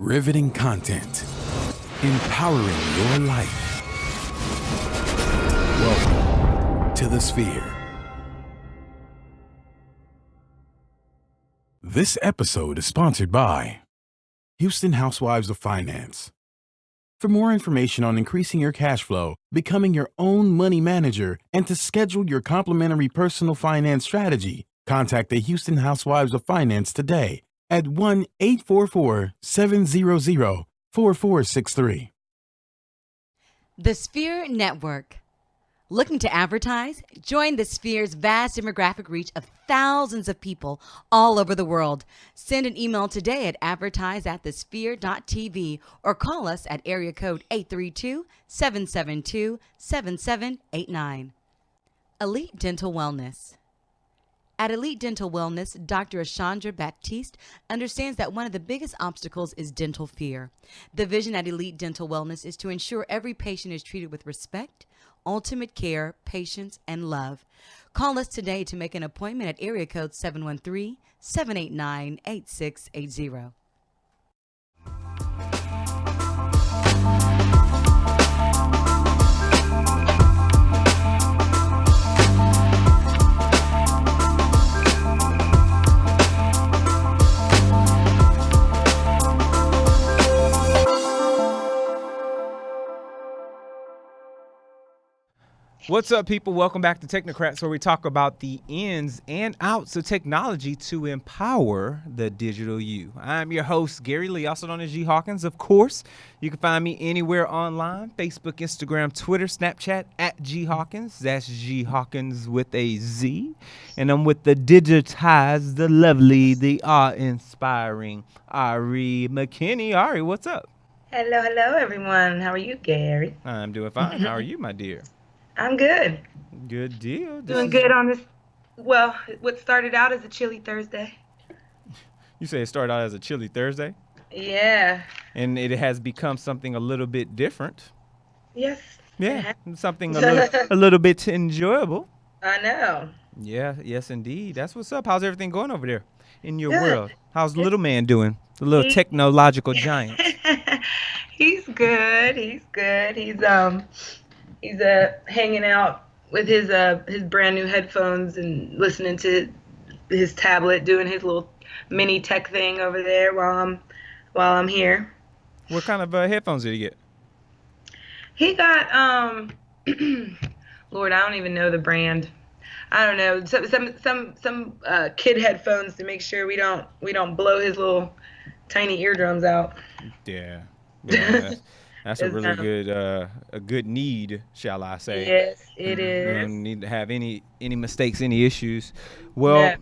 Riveting content. Empowering your life. Welcome to the Sphere. This episode is sponsored by Houston Housewives of Finance. For more information on increasing your cash flow, becoming your own money manager, and to schedule your complimentary personal finance strategy, contact the Houston Housewives of Finance today at 1-844-700-4463. The Sphere Network. Looking to advertise? Join the Sphere's vast demographic reach of thousands of people all over the world. Send an email today at advertise@thesphere.tv or call us at area code 832-772-7789. Elite Dental Wellness. At Elite Dental Wellness, Dr. Ashandra Baptiste understands that one of the biggest obstacles is dental fear. The vision at Elite Dental Wellness is to ensure every patient is treated with respect, ultimate care, patience, and love. Call us today to make an appointment at area code 713-789-8680. What's up, people? Welcome back to Technocrats, where we talk about the ins and outs of technology to empower the digital you. I'm your host, Gary Lee, also known as G Hawkins. Of course, you can find me anywhere online: Facebook, Instagram, Twitter, Snapchat at G Hawkins. That's G Hawkins with a Z. And I'm with the digitized, the lovely, the awe-inspiring Ari McKinney. Ari, what's up? Hello, everyone. How are you, Gary? I'm doing fine. How are you, my dear? I'm good. Good deal. Doing good on this. Well, what started out as a chilly Thursday. You say it started out as a chilly Thursday? Yeah. And it has become something a little bit different. Yes. Yeah, something a little bit enjoyable. I know. Yeah, yes, indeed. That's what's up. How's everything going over there in your Good. world? How's little man doing? The little technological giant. He's good. He's hanging out with his brand new headphones and listening to his tablet, doing his little mini tech thing over there while I'm here. What kind of headphones did he get? He got Lord, I don't even know the brand. I don't know, some kid headphones to make sure we don't blow his little tiny eardrums out. Yeah, that's a really good a good need, shall I say? Yes, it is. We don't need to have any mistakes, any issues. Well, No.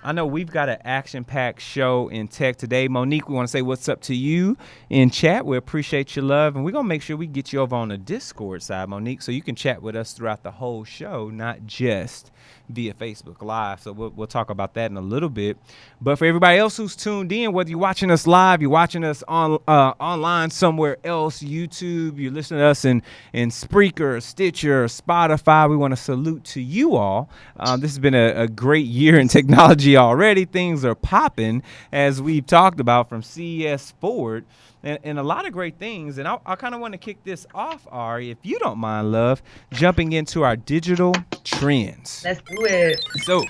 I know we've got an action-packed show in tech today. Monique, we want to say what's up to you in chat. We appreciate your love, and we're going to make sure we get you over on the Discord side, Monique, so you can chat with us throughout the whole show, not just via Facebook Live. So we'll talk about that in a little bit. But for everybody else who's tuned in, whether you're watching us live, you're watching us on online somewhere else, YouTube, you're listening to us in Spreaker, Stitcher, Spotify, we want to salute to you all. This has been a great year in technology already. Things are popping, as we've talked about, from CES forward, and a lot of great things. And I kind of want to kick this off, Ari, if you don't mind, love, jumping into our digital trends. Let's do it. So,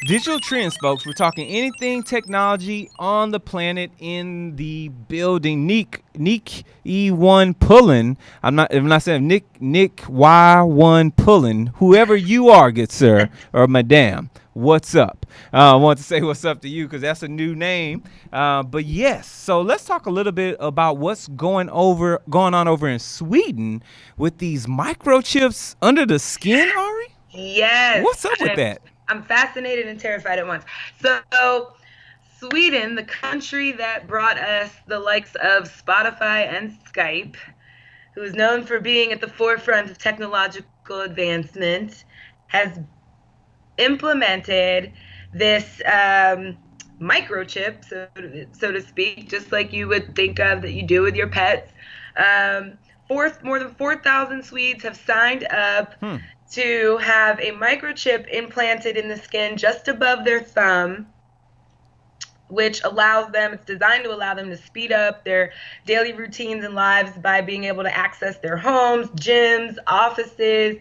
digital trends, folks. We're talking anything technology on the planet, in the building. Nick E1 Pullen. I'm not saying Nick Y1 Pullen. Whoever you are, good sir or madam, what's up? I want to say what's up to you because that's a new name. But yes, so let's talk a little bit about what's going on over in Sweden with these microchips under the skin, Ari. Yes. What's up with that? I'm fascinated and terrified at once. So, Sweden, the country that brought us the likes of Spotify and Skype, who is known for being at the forefront of technological advancement, has implemented this microchip, so to speak, just like you would think of that you do with your pets. More than 4,000 Swedes have signed up to have a microchip implanted in the skin just above their thumb, which it's designed to allow them to speed up their daily routines and lives by being able to access their homes, gyms, offices.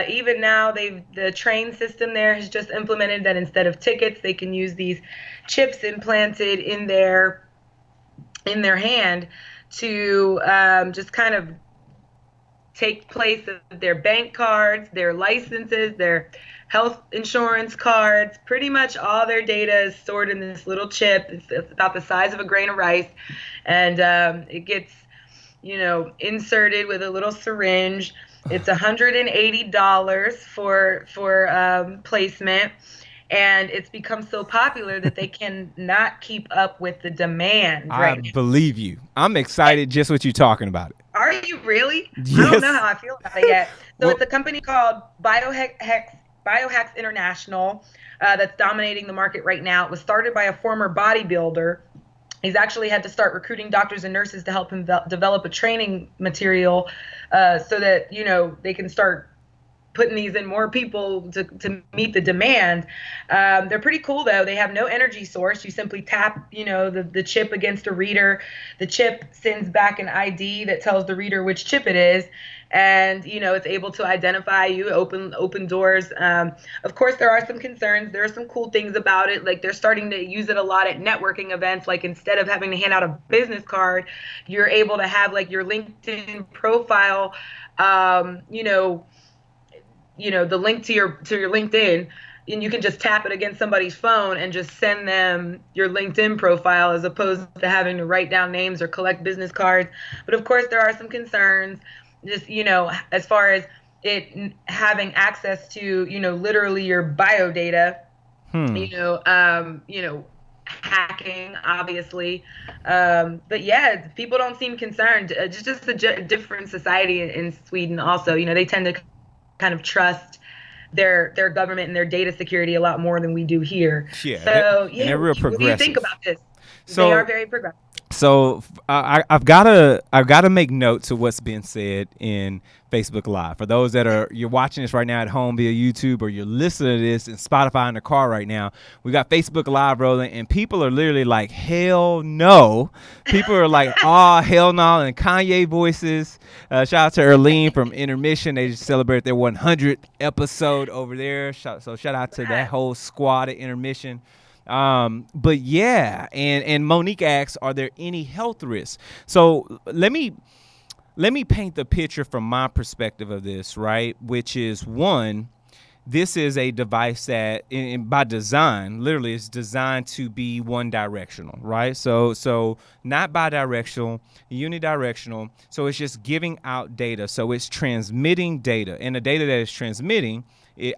Even now, the train system there has just implemented that instead of tickets, they can use these chips implanted in their hand to just kind of take place of their bank cards, their licenses, their health insurance cards. Pretty much all their data is stored in this little chip. It's about the size of a grain of rice, and it gets, inserted with a little syringe. It's $180 for placement, and it's become so popular that they cannot keep up with the demand I right now. believe you. I'm excited just what you're talking about it. Are you really? Yes. I don't know how I feel about it yet. So Well, it's a company called Biohacks International that's dominating the market right now. It was started by a former bodybuilder. He's actually had to start recruiting doctors and nurses to help him develop a training material so that, they can start putting these in more people to meet the demand. They're pretty cool though. They have no energy source. You simply tap, the chip against a reader. The chip sends back an ID that tells the reader which chip it is. And, it's able to identify you, open doors. Of course, there are some concerns. There are some cool things about it. Like they're starting to use it a lot at networking events. Like instead of having to hand out a business card, you're able to have like your LinkedIn profile, the link to your LinkedIn, and you can just tap it against somebody's phone and just send them your LinkedIn profile as opposed to having to write down names or collect business cards. But of course, there are some concerns, just, as far as it having access to, literally your bio data, hacking, obviously. But yeah, people don't seem concerned. It's just a different society in Sweden also. They tend to kind of trust their government and their data security a lot more than we do here. Yeah, So and they're real what do you think progressive. about this? So they are very progressive. So I've gotta make notes of what's being said in Facebook Live. For those that you're watching this right now at home via YouTube, or you're listening to this in Spotify in the car right now, we got Facebook Live rolling, and people are literally like, hell no. People are like, oh, hell no, and Kanye voices. Shout out to Erlene from Intermission. They just celebrated their 100th episode over there. Shout out to that whole squad at Intermission. But yeah, and Monique asks, are there any health risks? So let me paint the picture from my perspective of this, right? Which is, one, this is a device that by design, literally is designed to be one directional, right? So not bidirectional, unidirectional. So it's just giving out data. So it's transmitting data, and the data that it's transmitting,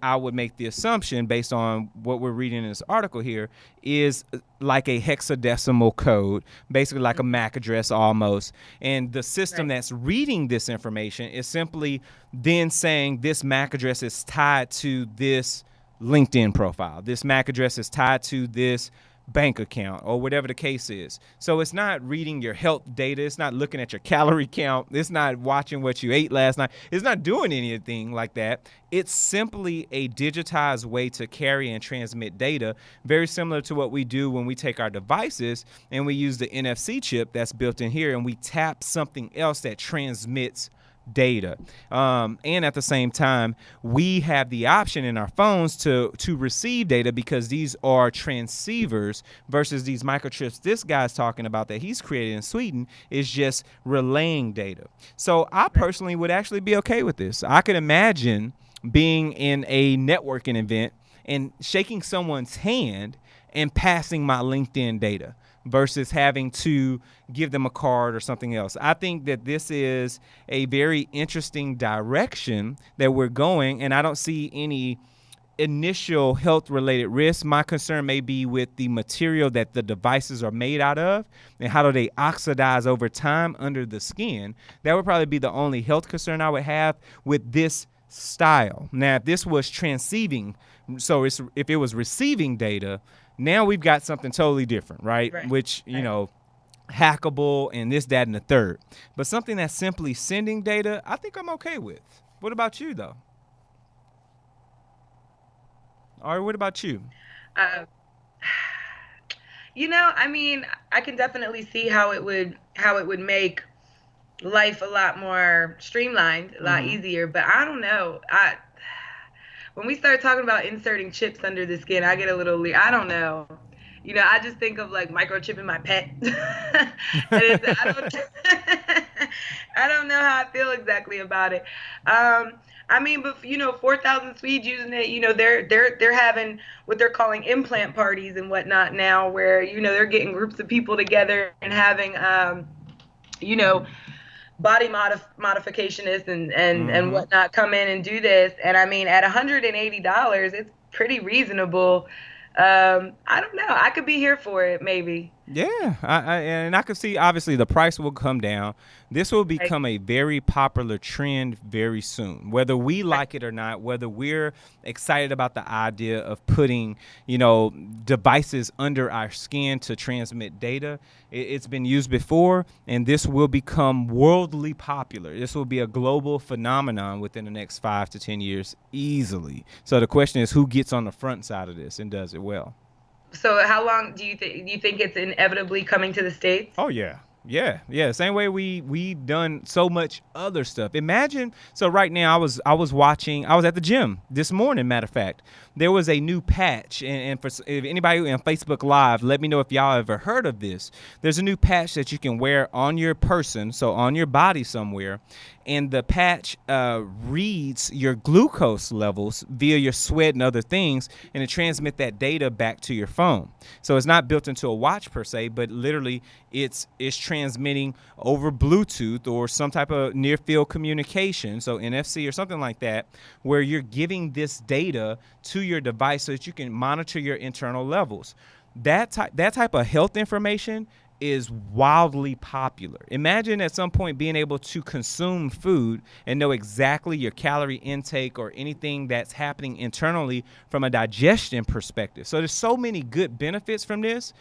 I would make the assumption, based on what we're reading in this article here, is like a hexadecimal code, basically like a MAC address almost. And the system that's reading this information is simply then saying this MAC address is tied to this LinkedIn profile. This MAC address is tied to this bank account, or whatever the case is. So it's not reading your health data. It's not looking at your calorie count. It's not watching what you ate last night. It's not doing anything like that. It's simply a digitized way to carry and transmit data, very similar to what we do when we take our devices and we use the NFC chip that's built in here, and we tap something else that transmits data. And at the same time, we have the option in our phones to receive data, because these are transceivers, versus these microchips this guy's talking about that he's created in Sweden is just relaying data. So I personally would actually be okay with this. I could imagine being in a networking event and shaking someone's hand and passing my LinkedIn data, versus having to give them a card or something else. I think that this is a very interesting direction that we're going, and I don't see any initial health-related risks. My concern may be with the material that the devices are made out of, and how do they oxidize over time under the skin. That would probably be the only health concern I would have with this style. Now, if this was transceiving, so if it was receiving data, now we've got something totally different, right? Which, hackable and this, that, and the third. But something that's simply sending data, I think I'm okay with. What about you, though? All right, what about you? I mean, I can definitely see how it would make life a lot more streamlined, a lot easier. But I don't know. When we start talking about inserting chips under the skin, I get a little I don't know. I just think of like microchipping my pet. And I don't I don't know how I feel exactly about it. I mean, but 4,000 Swedes using it. They're having what they're calling implant parties and whatnot now, where they're getting groups of people together and having you know body modificationists and whatnot come in and do this. And I mean, at $180, it's pretty reasonable. I don't know. I could be here for it, maybe. Yeah, and I could see obviously the price will come down. This will Like, become a very popular trend very soon, whether we like it or not, whether we're excited about the idea of putting, devices under our skin to transmit data. It's been used before, and this will become worldly popular. This will be a global phenomenon within the next 5 to 10 years easily. So the question is, who gets on the front side of this and does it well? so how long do you think it's inevitably coming to the States? Oh yeah. Yeah. Same way we done so much other stuff. Imagine, so right now I was watching, I was at the gym this morning, matter of fact. There was a new patch, and for if anybody on Facebook Live, let me know if y'all ever heard of this. There's a new patch that you can wear on your person, so on your body somewhere, and the patch reads your glucose levels via your sweat and other things, and it transmits that data back to your phone. So it's not built into a watch per se, but literally it's transmitting over Bluetooth or some type of near field communication, so NFC or something like that, where you're giving this data to your device so that you can monitor your internal levels. That type of health information is wildly popular. Imagine at some point being able to consume food and know exactly your calorie intake or anything that's happening internally from a digestion perspective. So there's so many good benefits from this.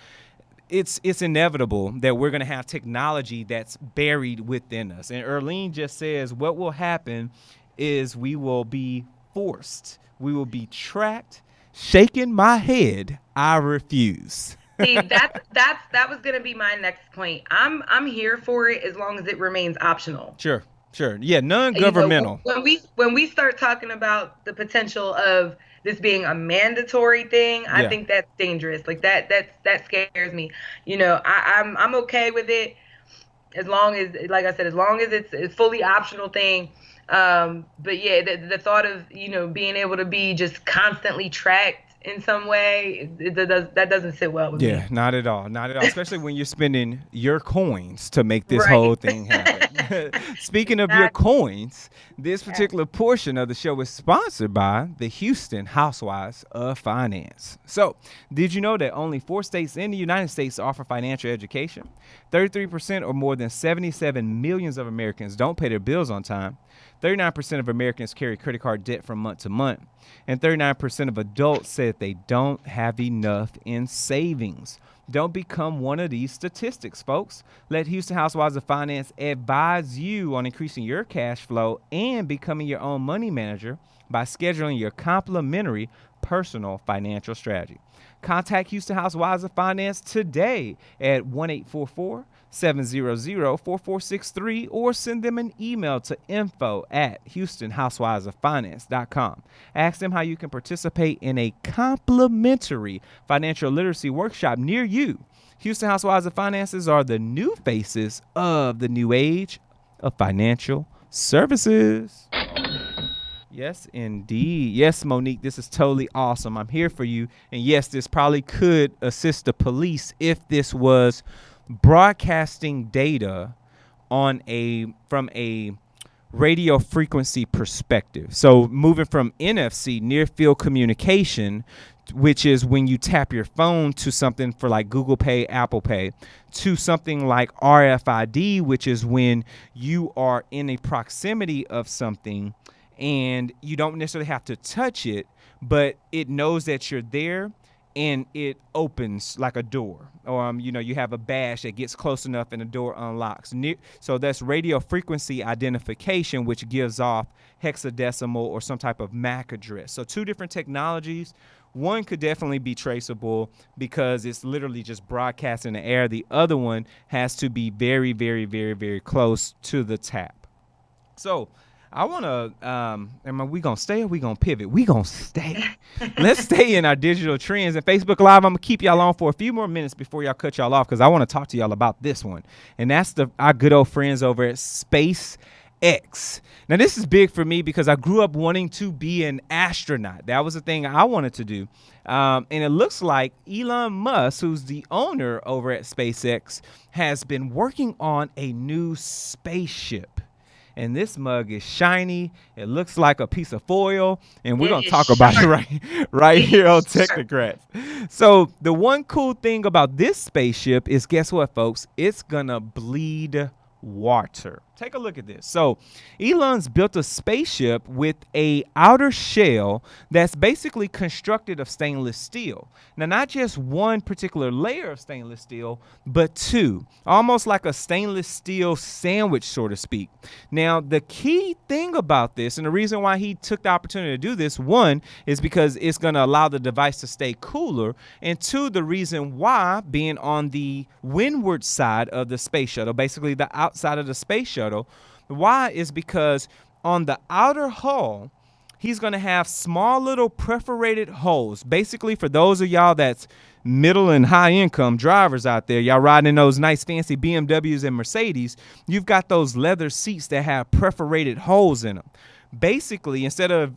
It's inevitable that we're going to have technology that's buried within us. And Erlene just says what will happen is we will be forced. We will be tracked. Shaking my head, I refuse. See, that was gonna be my next point. I'm here for it as long as it remains optional. Sure. Yeah, non-governmental. When we start talking about the potential of this being a mandatory thing, I Yeah. think that's dangerous. Like that scares me. I'm okay with it as long as, like I said, as long as it's fully optional thing. But yeah, the thought of being able to be just constantly tracked in some way, that doesn't sit well with Yeah, me. not at all. Not at all. Especially when you're spending your coins to make this Right. whole thing happen. Speaking of your coins, this particular portion of the show is sponsored by the Houston Housewives of Finance. So, did you know that only 4 states in the United States offer financial education? 33% or more than 77 millions of Americans don't pay their bills on time. 39% of Americans carry credit card debt from month to month. And 39% of adults say that they don't have enough in savings. Don't become one of these statistics, folks. Let Houston Housewives of Finance advise you on increasing your cash flow and becoming your own money manager by scheduling your complimentary personal financial strategy. Contact Houston Housewives of Finance today at 1-844-700-4463 or send them an email to info@houstonhousewivesoffinance.com. Ask them how you can participate in a complimentary financial literacy workshop near you. Houston Housewives of Finances are the new faces of the new age of financial services. Yes, indeed. Yes, Monique, this is totally awesome. I'm here for you. And yes, this probably could assist the police if this was broadcasting data from a radio frequency perspective. So moving from NFC, near field communication, which is when you tap your phone to something for like Google Pay, Apple Pay, to something like RFID, which is when you are in a proximity of something and you don't necessarily have to touch it, but it knows that you're there and it opens like a door, or you have a badge that gets close enough and the door unlocks. So that's radio frequency identification, which gives off hexadecimal or some type of MAC address. So 2 different technologies. one could definitely be traceable because it's literally just broadcast in the air. The other one has to be very, very, very, very close to the tap. So I want to, am we going to stay or we going to pivot? We going to stay. Let's stay in our digital trends. And Facebook Live, I'm going to keep y'all on for a few more minutes before y'all cut y'all off because I want to talk to y'all about this one. And that's our good old friends over at SpaceX. Now, this is big for me because I grew up wanting to be an astronaut. That was the thing I wanted to do. And it looks like Elon Musk, who's the owner over at SpaceX, has been working on a new spaceship. And this mug is shiny. It looks like a piece of foil. And we're going to talk about it right here on Technocrats. So the one cool thing about this spaceship is, guess what, folks? It's going to bleed water. Take a look at this. So Elon's built a spaceship with a outer shell that's basically constructed of stainless steel. Now, not just one particular layer of stainless steel, but two, almost like a stainless steel sandwich, so to speak. Now, the key thing about this, and the reason why he took the opportunity to do this, one, is because it's going to allow the device to stay cooler, and two, the reason why, being on the windward side of the space shuttle, basically the outside of the space shuttle. Why is because on the outer hull, he's going to have small little perforated holes. Basically, for those of y'all that's middle and high income drivers out there, y'all riding in those nice fancy BMWs and Mercedes, you've got those leather seats that have perforated holes in them. Basically, instead of,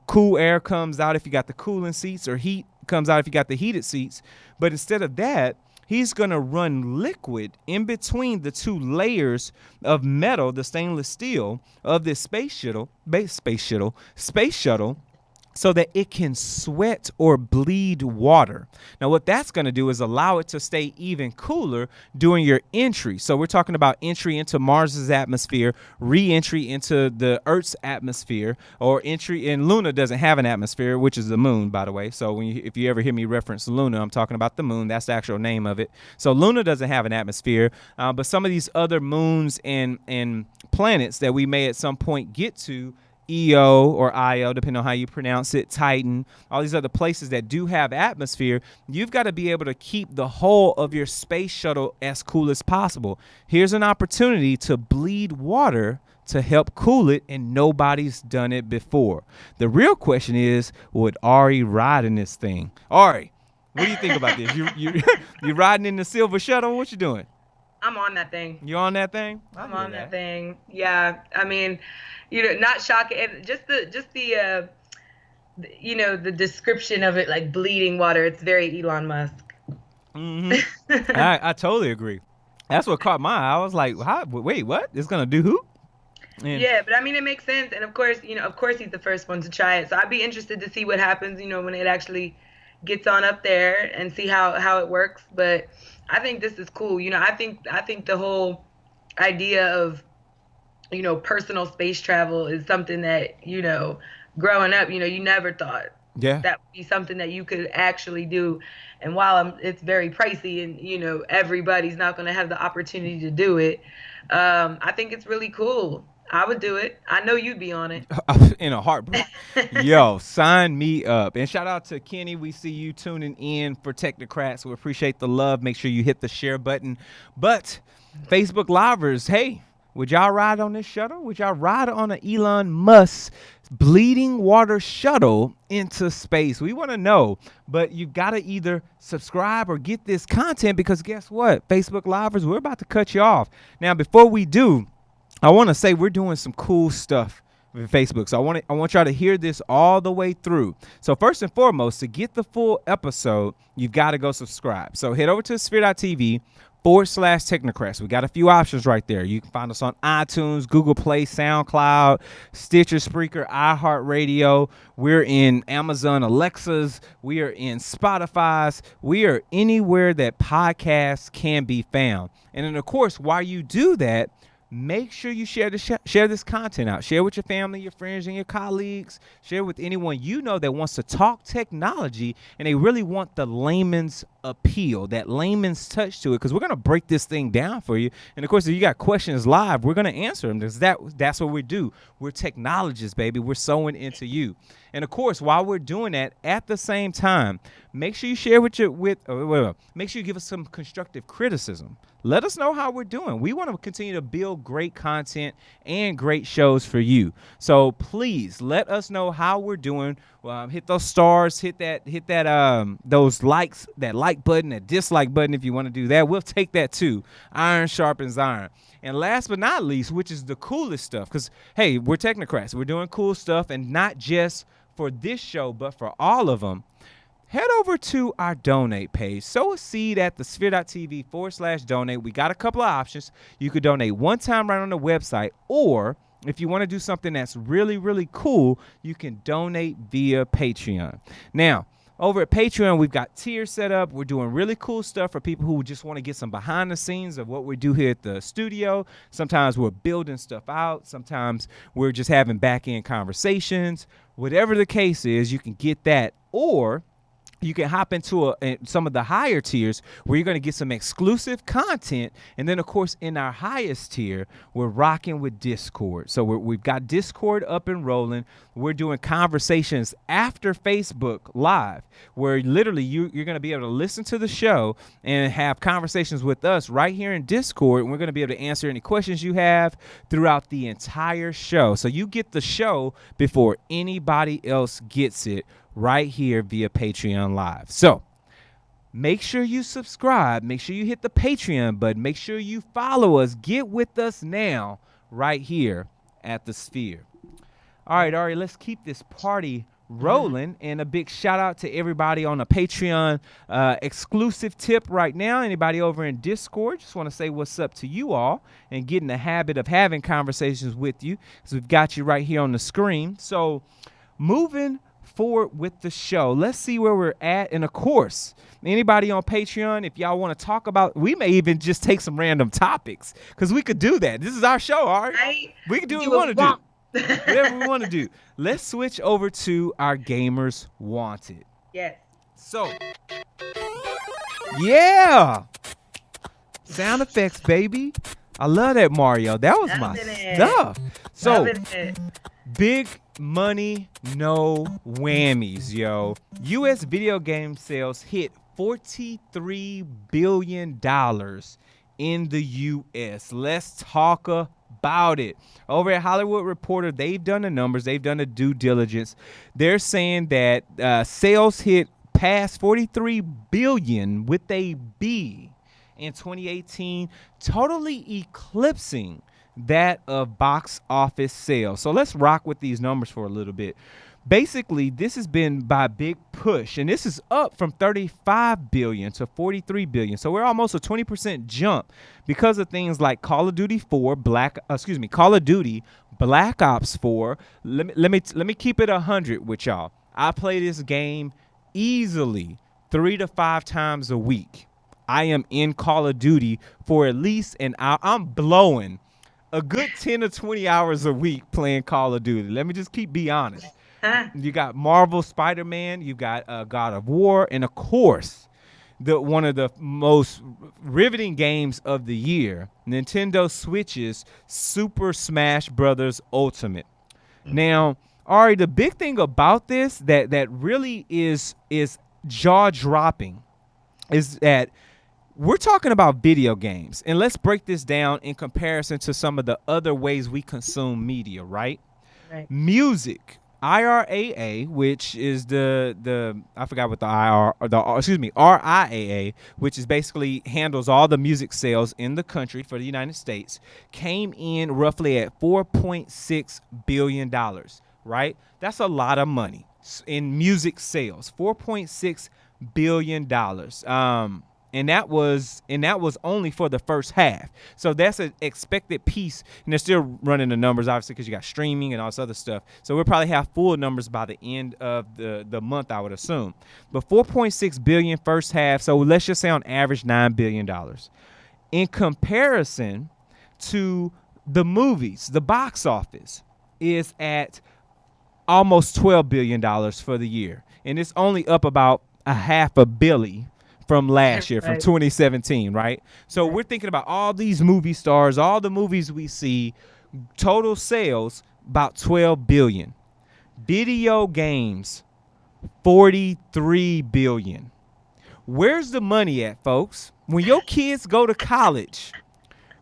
cool air comes out if you got the cooling seats or heat comes out if you got the heated seats, but instead of that, he's going to run liquid in between the two layers of metal, the stainless steel of this space shuttle, so that it can sweat or bleed water. Now, what that's going to do is allow it to stay even cooler during your entry. So we're talking about entry into Mars's atmosphere, re-entry into the Earth's atmosphere, or entry in Luna doesn't have an atmosphere, which is the moon, by the way. So if you ever hear me reference Luna, I'm talking about the moon. That's the actual name of it. So Luna doesn't have an atmosphere, but some of these other moons and planets that we may at some point get to, Io or Io, depending on how you pronounce it, Titan, all these other places that do have atmosphere, you've got to be able to keep the whole of your space shuttle as cool as possible. Here's an opportunity to bleed water to help cool it, and nobody's done it before. The real question is, would Ari ride in this thing? Ari, what do you think about this? You riding in the silver shuttle? What you doing? I'm on that thing. You on that thing? I'm on that thing. Yeah. I mean, not shocking. Just the the description of it, like bleeding water. It's very Elon Musk. Mm-hmm. I totally agree. That's what caught my eye. I was like, wait, what? It's going to do who? And yeah, but I mean, it makes sense. And of course, he's the first one to try it. So I'd be interested to see what happens, when it actually gets on up there and see how it works. But I think this is cool. I think the whole idea of, personal space travel is something that, growing up, you never thought that would be something that you could actually do. And while it's very pricey and, everybody's not going to have the opportunity to do it, I think it's really cool. I would do it. I know you'd be on it. In a heartbeat. Yo, sign me up. And shout out to Kenny. We see you tuning in for Technocrats. We appreciate the love. Make sure you hit the share button. But Facebook Livers, hey, would y'all ride on this shuttle? Would y'all ride on an Elon Musk bleeding water shuttle into space? We want to know. But you've got to either subscribe or get this content, because guess what? Facebook Livers, we're about to cut you off. Now, before we do, I want to say we're doing some cool stuff with Facebook. So I want y'all to hear this all the way through. So first and foremost, to get the full episode, you've got to go subscribe. So head over to sphere.tv/Technocrats. We got a few options right there. You can find us on iTunes, Google Play, SoundCloud, Stitcher, Spreaker, iHeartRadio. We're in Amazon Alexas. We are in Spotify's. We are anywhere that podcasts can be found. And then, of course, while you do that, make sure you share this content out. Share with your family, your friends, and your colleagues. Share with anyone you know that wants to talk technology and they really want the layman's appeal, that layman's touch to it, because we're going to break this thing down for you. And of course, if you got questions live, we're going to answer them, because that's what we do. We're technologists, baby. We're sewing into you. And of course, while we're doing that, at the same time, make sure you share make sure you give us some constructive criticism. Let us know how we're doing. We want to continue to build great content and great shows for you. So please let us know how we're doing. Hit those stars, hit that those likes, that like button, that dislike button if you want to do that. We'll take that too. Iron sharpens iron. And last but not least, which is the coolest stuff, because hey, we're Technocrats. We're doing cool stuff, and not just for this show, but for all of them. Head over to our donate page. Sow a seed at thesphere.tv/donate. We got a couple of options. You could donate one time right on the website, or if you want to do something that's really, really cool, you can donate via Patreon. Now, over at Patreon, we've got tiers set up. We're doing really cool stuff for people who just want to get some behind the scenes of what we do here at the studio. Sometimes we're building stuff out. Sometimes we're just having back-end conversations. Whatever the case is, you can get that. Or you can hop into some of the higher tiers where you're going to get some exclusive content. And then, of course, in our highest tier, we're rocking with Discord. So we've got Discord up and rolling. We're doing conversations after Facebook Live, where literally you're going to be able to listen to the show and have conversations with us right here in Discord. And we're going to be able to answer any questions you have throughout the entire show. So you get the show before anybody else gets it, right here via Patreon Live. So make sure you subscribe. Make sure you hit the Patreon button. Make sure you follow us. Get with us now right here at the Sphere. All right, Ari, let's keep this party rolling. And a big shout out to everybody on a Patreon exclusive tip right now. Anybody over in Discord, just want to say what's up to you all and get in the habit of having conversations with you, because we've got you right here on the screen. So moving forward with the show, let's see where we're at. And of course, anybody on Patreon, if y'all want to talk about, we may even just take some random topics, because we could do that. This is our show, all right? We can do what we want to do. Whatever we want to do. Let's switch over to our Gamers Wanted. Yes. So, yeah. Sound effects, baby. I love that, Mario. That was my stuff. So, big money, no whammies, yo. U.S. video game sales hit $43 billion in the U.S. Let's talk about it. Over at Hollywood Reporter, they've done the numbers. They've done the due diligence. They're saying that sales hit past $43 billion with a B in 2018, totally eclipsing that of box office sales. So let's rock with these numbers for a little bit. Basically, this has been by a big push, and this is up from $35 billion to $43 billion. So we're almost a 20% jump because of things like Call of Duty Black Ops 4. Let me keep it 100 with y'all. I play this game easily 3 to 5 times a week. I am in Call of Duty for at least an hour. I'm blowing a good 10 to 20 hours a week playing Call of Duty. Let me just be honest. You got Marvel Spider-Man, you got God of War, and of course, one of the most riveting games of the year, Nintendo Switch's Super Smash Bros. Ultimate. Now, Ari, the big thing about this that really is jaw-dropping is that we're talking about video games, and let's break this down in comparison to some of the other ways we consume media, right? Music, IRAA, which is I forgot what RIAA, which is basically handles all the music sales in the country for the United States, came in roughly at $4.6 billion, right? That's a lot of money in music sales, $4.6 billion. And that was only for the first half. So that's an expected piece. And they're still running the numbers, obviously, because you got streaming and all this other stuff. So we'll probably have full numbers by the end of the month, I would assume. But $4.6 billion first half. So let's just say on average $9 billion. In comparison to the movies, the box office is at almost $12 billion for the year. And it's only up about $500 million from last year, from Right. 2017, right? So we're thinking about all these movie stars, all the movies we see, total sales about 12 billion. Video games, 43 billion. Where's the money at, folks? When your kids go to college,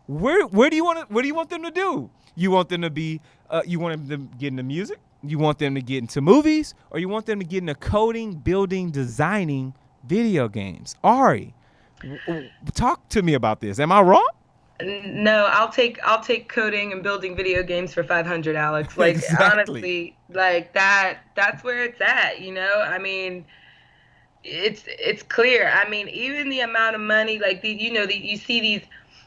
where do you want them to do? You want them to be you want them to get into music? You want them to get into movies, or you want them to get into coding, building, designing video games? Ari, talk to me about this. Am I wrong? No, I'll take coding and building video games for 500, Alex. Like Exactly. honestly, like that's where it's at, you know? I mean, it's clear. I mean, even the amount of money, like you see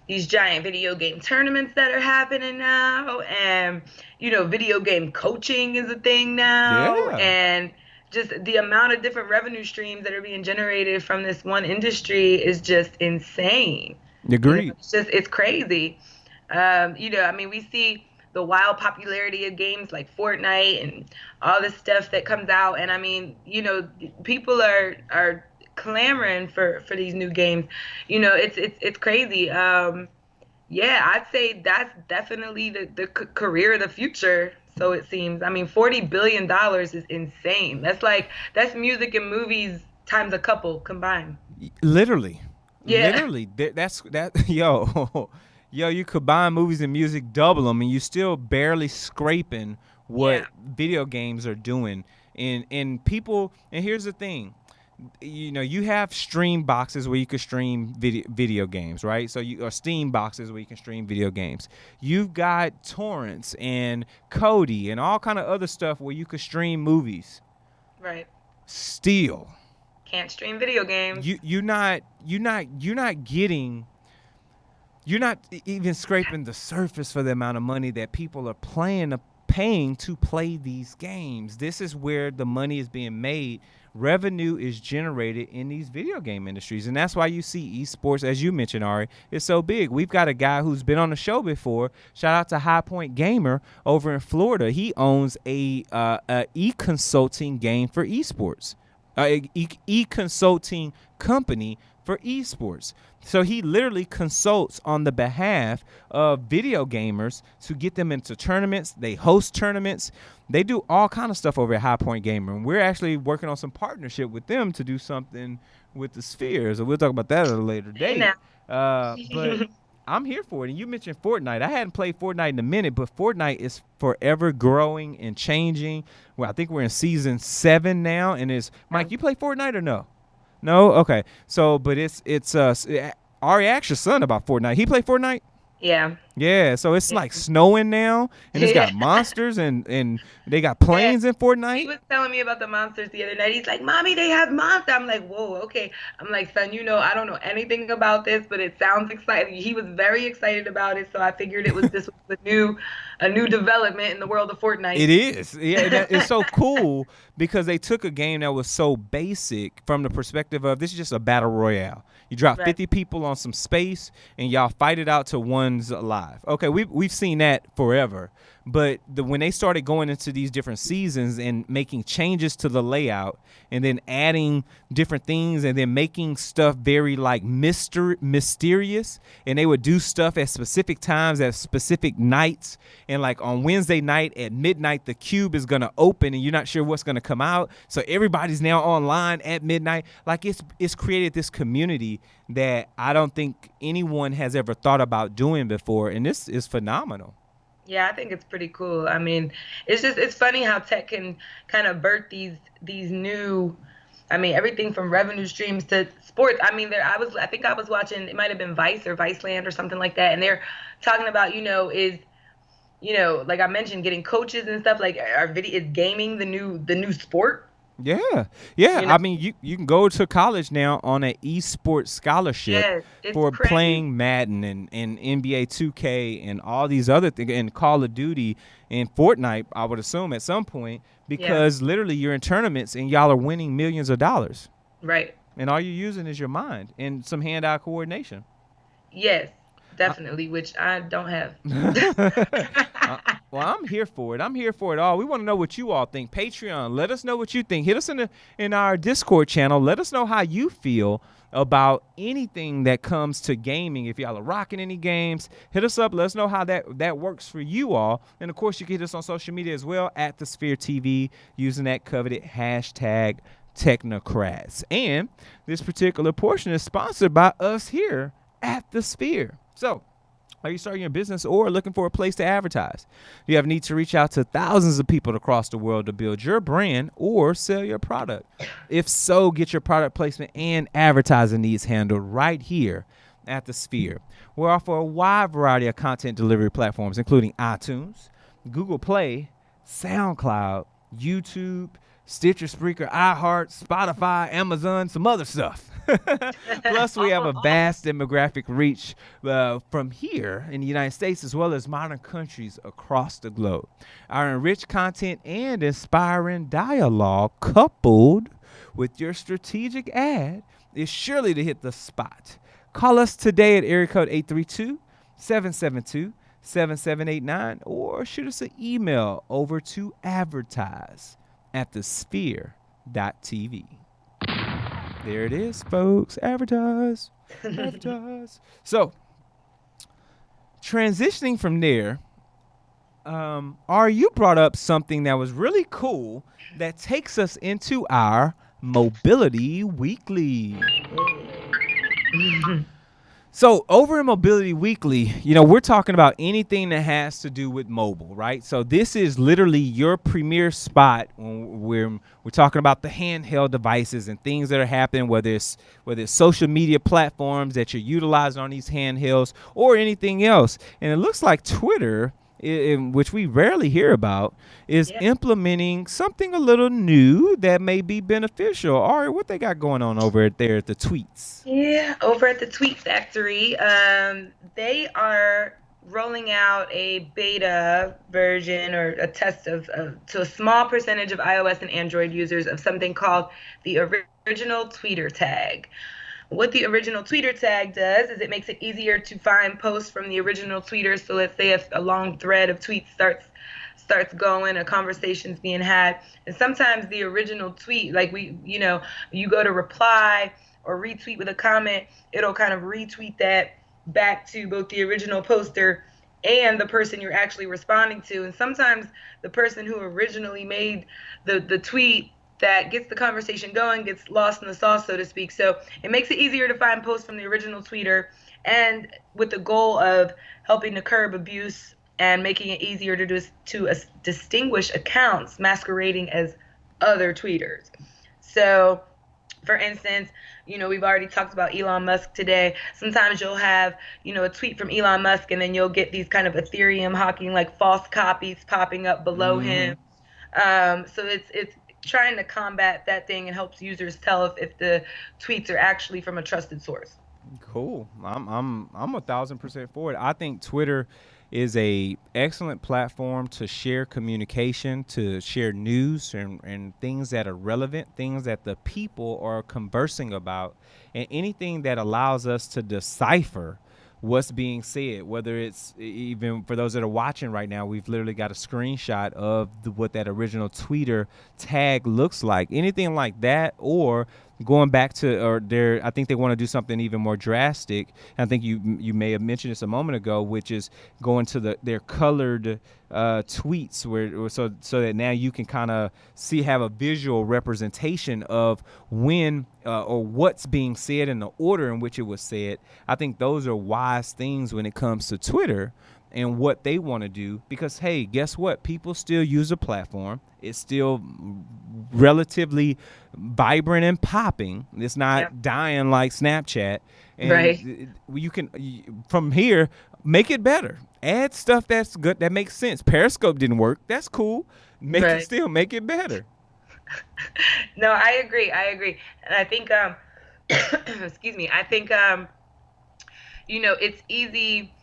these giant video game tournaments that are happening now, and video game coaching is a thing now, Yeah. and just the amount of different revenue streams that are being generated from this one industry is just insane. Agreed. It's crazy. I mean, we see the wild popularity of games like Fortnite and all this stuff that comes out, and I mean, people are clamoring for these new games. It's crazy. Yeah, I'd say that's definitely the career of the future. So it seems. I mean, $40 billion is insane. That's music and movies times a couple combined. Literally. Yeah. Literally. That's yo. Yo, you combine movies and music, double them, and you still barely scraping what video games are doing. And people, and here's the thing. You have stream boxes where you can stream video games, right? So or Steam boxes where you can stream video games. You've got torrents and Kodi and all kind of other stuff where you can stream movies. Right. Still, can't stream video games. You're not even scraping the surface for the amount of money that people are paying to play these games. This is where the money is being made. Revenue is generated in these video game industries, and that's why you see esports, as you mentioned, Ari, is so big. We've got a guy who's been on the show before. Shout out to High Point Gamer over in Florida. He owns a e-consulting game for esports, e-consulting company for esports. So he literally consults on the behalf of video gamers to get them into tournaments. They host tournaments. They do all kind of stuff over at High Point Gamer. And we're actually working on some partnership with them to do something with the spheres. So we'll talk about that at a later date. But I'm here for it. And you mentioned Fortnite. I hadn't played Fortnite in a minute, but Fortnite is forever growing and changing. Well, I think we're in season 7 now. And Mike, you play Fortnite or no? No? Okay. So, but it's Ari asked your son about Fortnite. He play Fortnite? Yeah. Yeah, so it's like snowing now, and it's got monsters, and they got planes in Fortnite. He was telling me about the monsters the other night. He's like, Mommy, they have monsters. I'm like, whoa, okay. I'm like, son, I don't know anything about this, but it sounds exciting. He was very excited about it, so I figured this was a new development in the world of Fortnite. It is. Yeah, it's so cool because they took a game that was so basic from the perspective of this is just a battle royale. You drop 50 people on some space, and y'all fight it out till one's alive. Okay, we've seen that forever. But when they started going into these different seasons and making changes to the layout and then adding different things and then making stuff very like mysterious, and they would do stuff at specific times at specific nights, and like on Wednesday night at midnight the cube is going to open and you're not sure what's going to come out, so everybody's now online at midnight. Like it's created this community that I don't think anyone has ever thought about doing before, and this is phenomenal. Yeah, I think it's pretty cool. I mean, it's funny how tech can kind of birth these new, I mean, everything from revenue streams to sports. I mean, I think I was watching, it might have been Vice or Viceland or something like that, and they're talking about, like I mentioned, getting coaches and stuff. Like, is gaming the new sport? Yeah. I mean, you can go to college now on an esports scholarship for crazy. Playing Madden and NBA 2K and all these other things, and Call of Duty and Fortnite, I would assume at some point, because literally you're in tournaments and y'all are winning millions of dollars. Right. And all you're using is your mind and some hand-eye coordination. Yes, definitely, which I don't have. Well, I'm here for it. I'm here for it all. We want to know what you all think. Patreon, let us know what you think. Hit us in our Discord channel. Let us know how you feel about anything that comes to gaming. If y'all are rocking any games, hit us up. Let us know how that works for you all. And of course, you can hit us on social media as well at the Sphere TV using that coveted hashtag Technocrats. And this particular portion is sponsored by us here at the Sphere. So, are you starting your business or looking for a place to advertise? Do you have a need to reach out to thousands of people across the world to build your brand or sell your product? If so, get your product placement and advertising needs handled right here at the Sphere. We offer a wide variety of content delivery platforms, including iTunes, Google Play, SoundCloud, YouTube, Stitcher, Spreaker, iHeart, Spotify, Amazon, some other stuff. Plus, we have a vast demographic reach from here in the United States as well as modern countries across the globe. Our enriched content and inspiring dialogue coupled with your strategic ad is surely to hit the spot. Call us today at area code 832-772-7789 or shoot us an email over to advertise@thesphere.tv. There it is, folks. Advertise. Advertise. So, transitioning from there, you brought up something that was really cool that takes us into our Mobility Weekly. So over in Mobility Weekly, we're talking about anything that has to do with mobile, right? So this is literally your premier spot when we're talking about the handheld devices and things that are happening, whether it's social media platforms that you're utilizing on these handhelds or anything else. And it looks like Twitter, which we rarely hear about, is implementing something a little new that may be beneficial. Ari, what they got going on over there at the Tweets? Yeah, over at the Tweet Factory, they are rolling out a beta version or a test to a small percentage of iOS and Android users of something called the original tweeter tag. What the original tweeter tag does is it makes it easier to find posts from the original tweeters. So let's say if a long thread of tweets starts going, a conversation's being had, and sometimes the original tweet, like you go to reply or retweet with a comment, it'll kind of retweet that back to both the original poster and the person you're actually responding to. And sometimes the person who originally made the tweet that gets the conversation going gets lost in the sauce, so to speak. So it makes it easier to find posts from the original tweeter, and with the goal of helping to curb abuse and making it easier to distinguish accounts masquerading as other tweeters. So, for instance, we've already talked about Elon Musk today. Sometimes you'll have, a tweet from Elon Musk, and then you'll get these kind of Ethereum hawking, like false copies popping up below him. So it's trying to combat that thing and helps users tell if the tweets are actually from a trusted source. Cool. I'm 1,000% for it. I think Twitter is a excellent platform to share communication, to share news and things that are relevant, things that the people are conversing about, and anything that allows us to decipher what's being said, whether it's, even for those that are watching right now, we've literally got a screenshot of what that original tweeter tag looks like. Anything like that, or going back to, I think they want to do something even more drastic. I think you may have mentioned this a moment ago, which is going to their colored tweets, so that now you can kind of have a visual representation of when or what's being said and the order in which it was said. I think those are wise things when it comes to Twitter and what they want to do, because hey, guess what? People still use a platform. It's still relatively vibrant and popping. It's not dying like Snapchat. And right. You can, from here, make it better. Add stuff that's good, that makes sense. Periscope didn't work. That's cool. Make it better. No, I agree. And I think, excuse me, I think, it's easy,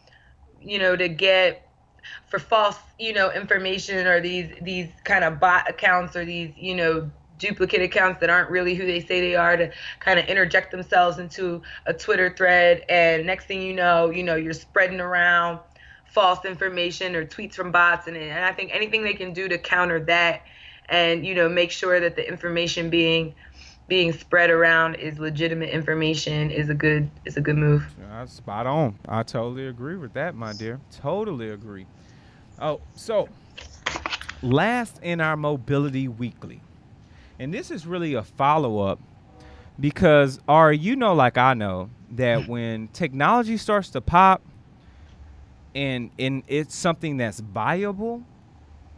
to get for false, information, or these kind of bot accounts, or these, duplicate accounts that aren't really who they say they are, to kind of interject themselves into a Twitter thread. And next thing you know, you're spreading around false information or tweets from bots, and I think anything they can do to counter that, and make sure that the information being spread around is legitimate information is a good move. Spot on. I totally agree with that, my dear. Totally agree. Oh, so last in our Mobility Weekly, and this is really a follow-up because, like I know, that when technology starts to pop and it's something that's viable,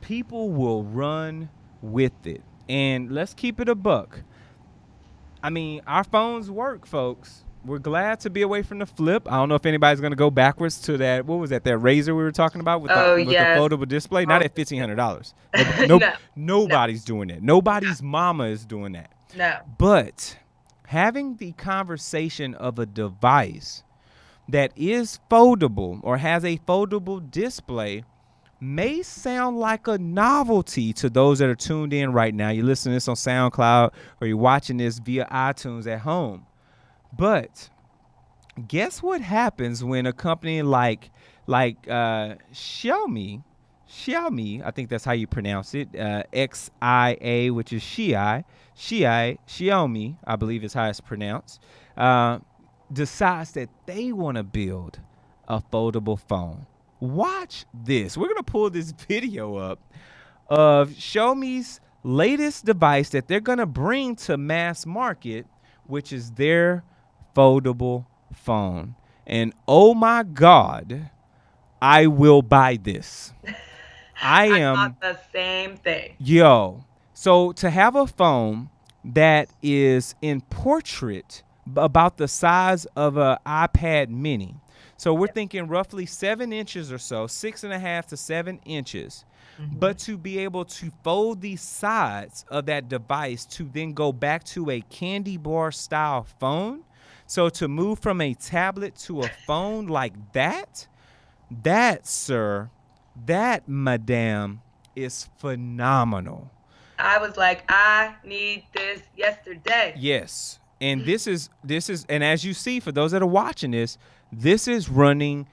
people will run with it. And let's keep it a buck. I mean, our phones work, folks. We're glad to be away from the flip. I don't know if anybody's going to go backwards to that. What was that? That Razor we were talking about with, the foldable display? Not at $1,500. Nobody's doing that. Nobody's mama is doing that. No. But having the conversation of a device that is foldable or has a foldable display may sound like a novelty to those that are tuned in right now. You're listening to this on SoundCloud or you're watching this via iTunes at home. But guess what happens when a company like Xiaomi, I think that's how you pronounce it, XIA, which is Xiaomi, I believe is how it's pronounced, decides that they want to build a foldable phone. Watch this. We're going to pull this video up of Xiaomi's latest device that they're going to bring to mass market, which is their foldable phone. And oh my God, I will buy this. I thought the same thing. Yo. So to have a phone that is in portrait about the size of an iPad mini. So we're thinking roughly 7 inches or so, 6.5 to 7 inches. Mm-hmm. But to be able to fold the sides of that device to then go back to a candy bar style phone. So to move from a tablet to a phone like that, madam, is phenomenal. I was like, I need this yesterday. Yes. And this is, and as you see, for those that are watching this is running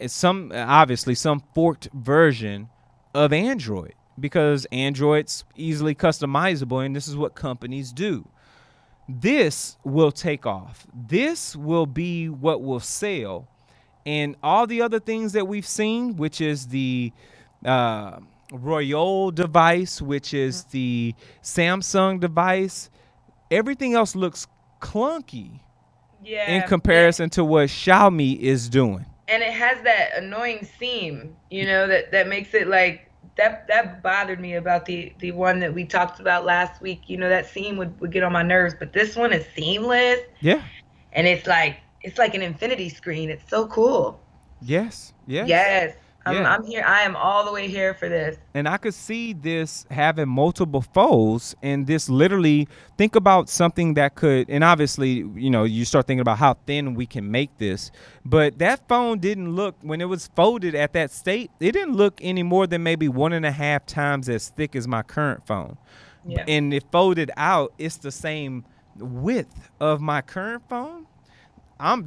some forked version of Android, because Android's easily customizable, and this is what companies do. This will take off. This will be what will sell. And all the other things that we've seen, which is the Royole device, which is the Samsung device, everything else looks clunky in comparison to what Xiaomi is doing. And it has that annoying seam, that makes it like that bothered me about the one that we talked about last week. That seam would get on my nerves, but this one is seamless. Yeah. And it's like an infinity screen. It's so cool. Yes. I'm here. I am all the way here for this. And I could see this having multiple folds, and this literally, think about something that could, and obviously, you start thinking about how thin we can make this, but that phone didn't look, when it was folded at that state, it didn't look any more than maybe 1.5 times as thick as my current phone. Yeah. And if folded out, it's the same width of my current phone. I'm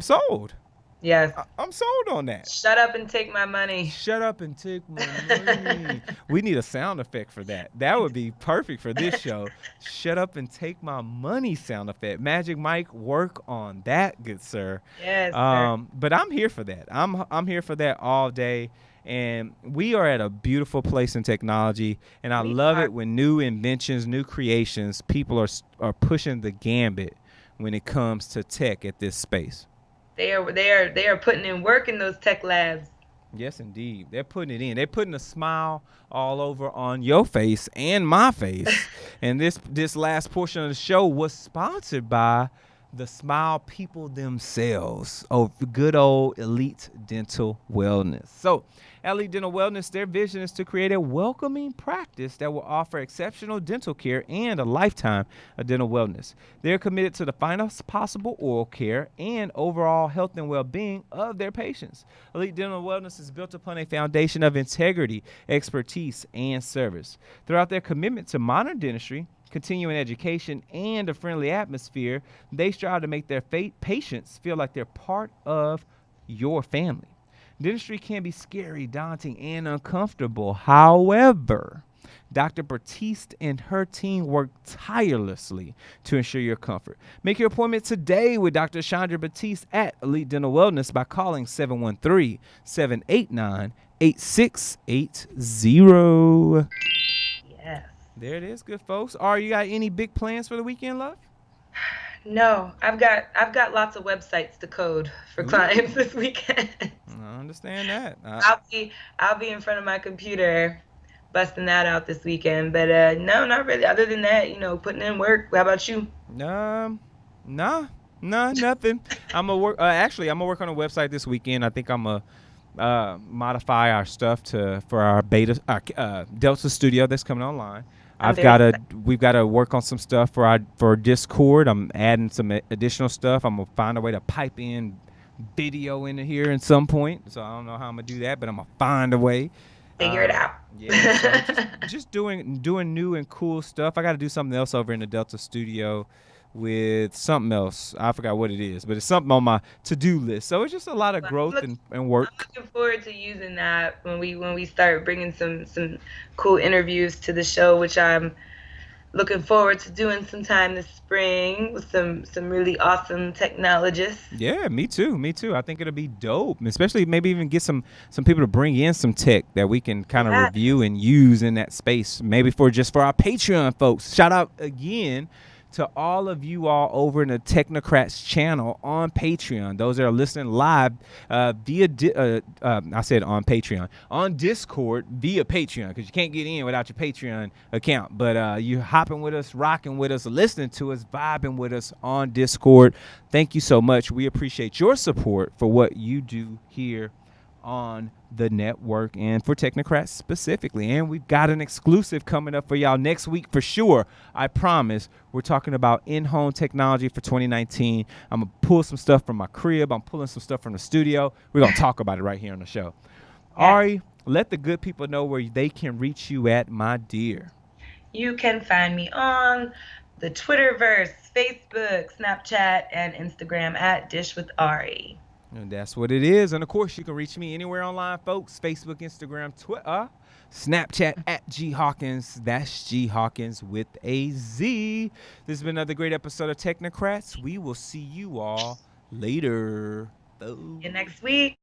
sold. Yes. I'm sold on that. Shut up and take my money. Shut up and take my money. We need a sound effect for that. That would be perfect for this show. Shut up and take my money sound effect. Magic Mike, work on that, good sir. Yes, sir. But I'm here for that. I'm here for that all day. And we are at a beautiful place in technology, and I love it when new inventions, new creations, people are pushing the gambit when it comes to tech at this space. They are putting in work in those tech labs. Yes, indeed. They're putting it in. They're putting a smile all over on your face and my face. And this last portion of the show was sponsored by the Smile people themselves. Oh, good old Elite Dental Wellness. So, Elite Dental Wellness, their vision is to create a welcoming practice that will offer exceptional dental care and a lifetime of dental wellness. They're committed to the finest possible oral care and overall health and well-being of their patients. Elite Dental Wellness is built upon a foundation of integrity, expertise, and service. Throughout their commitment to modern dentistry, continuing education, and a friendly atmosphere, they strive to make their patients feel like they're part of your family. Dentistry can be scary, daunting, and uncomfortable. However, Dr. Batiste and her team work tirelessly to ensure your comfort. Make your appointment today with Dr. Chandra Batiste at Elite Dental Wellness by calling 713-789-8680. Yes. There it is, good folks. Are you got any big plans for the weekend, love? No, I've got lots of websites to code for clients this weekend. I understand that. I'll be in front of my computer busting that out this weekend. But no, not really. Other than that, putting in work. How about you? Nah, nothing. I'm gonna work. Actually, I'm gonna work on a website this weekend. I think I'm gonna modify our stuff for our beta, Delta Studio that's coming online. We've got to work on some stuff for Discord. I'm adding some additional stuff. I'm gonna find a way to pipe in video into here at some point. So I don't know how I'm gonna do that, but I'm gonna find a way. Figure it out. Yeah, so just doing new and cool stuff. I got to do something else over in the Delta Studio with something else. I forgot what it is, but it's something on my to-do list. So it's just a lot of growth and work. I'm looking forward to using that when we start bringing some cool interviews to the show, which I'm looking forward to doing sometime this spring with some really awesome technologists. Yeah, me too. I think it'll be dope, especially maybe even get some people to bring in some tech that we can kind of review and use in that space. Maybe for our Patreon folks. Shout out again to all of you all over in the Technocrats channel on Patreon. Those that are listening live via, I said on Patreon, on Discord via Patreon, because you can't get in without your Patreon account. But you hopping with us, rocking with us, listening to us, vibing with us on Discord. Thank you so much. We appreciate your support for what you do here on the network and for Technocrats specifically. And we've got an exclusive coming up for y'all next week for sure. I promise. We're talking about in-home technology for 2019. I'm going to pull some stuff from my crib. I'm pulling some stuff from the studio. We're going to talk about it right here on the show. Yeah. Ari, let the good people know where they can reach you at, my dear. You can find me on the Twitterverse, Facebook, Snapchat, and Instagram at Dish with Ari. And that's what it is. And, of course, you can reach me anywhere online, folks. Facebook, Instagram, Twitter, Snapchat at G Hawkins. That's G Hawkins with a Z. This has been another great episode of Technocrats. We will see you all later. See you next week.